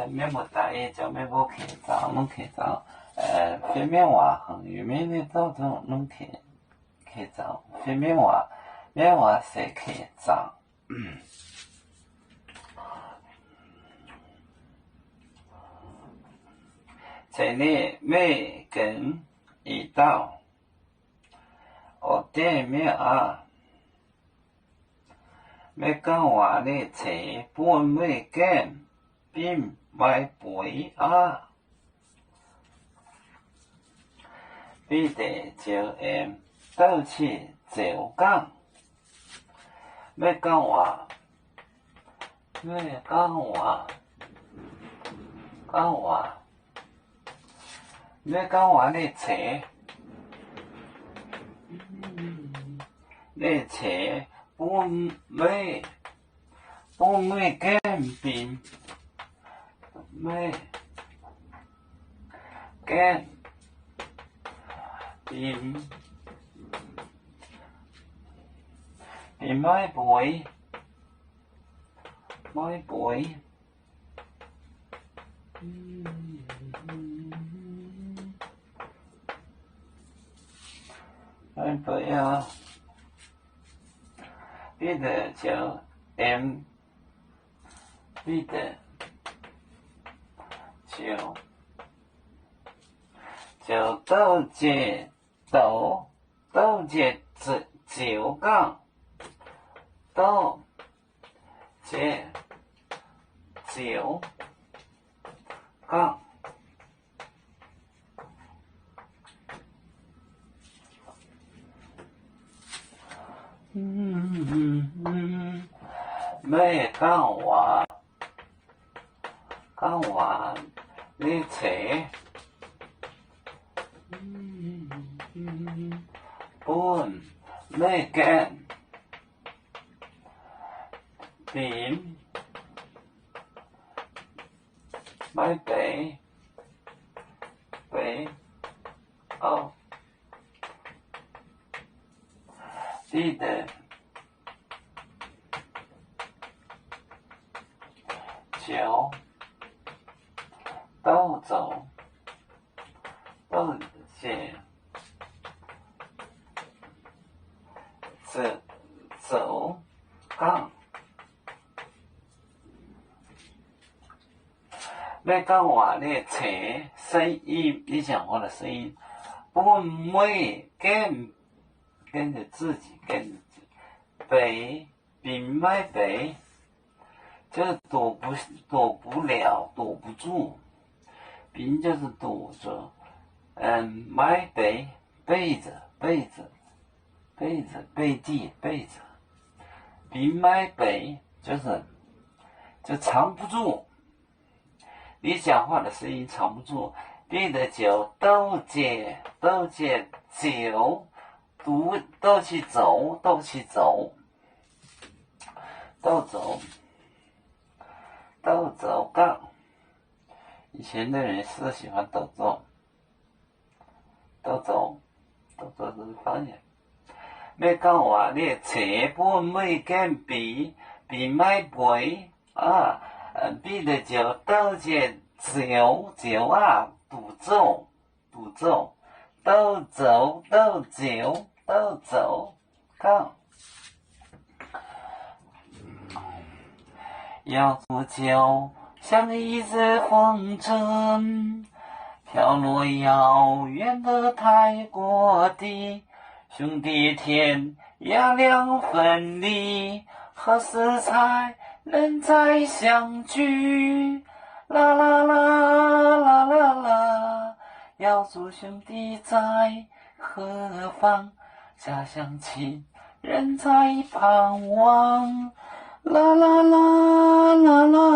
面目大爷叫面目看早，侬看早。反面话很有名的早早侬看早，反面话侪看早。在你每根一道，学点面啊，每讲话的菜不每根，并买背啊。彼得就倒去就讲，要讲话，要讲话的菜，的菜不每根并每根。并买背，买背。买背啊！彼得就彼得就倒接就讲，倒接就讲。要讲话的菜，本每根并买背哦，彼得就倒走倒接走讲。要讲话的菜声音，你讲话的声音，不每跟着自己，背并买背，就是躲不了，躲不住，并就是躲着，买背着，并买背就藏不住。你讲话的声音藏不住，彼得就倒接就倒去走杠。以前的人是喜欢倒走是方言。要讲话你菜不每根比买背啊。彼得就倒接就啊，独走，倒走杠。要不就像一阵风筝，飘落遥远的泰国地，兄弟天涯两分离，何时才能再相聚？啦啦啦啦啦啦，要祝兄弟在何方？家乡亲人在盼望。啦啦啦啦啦。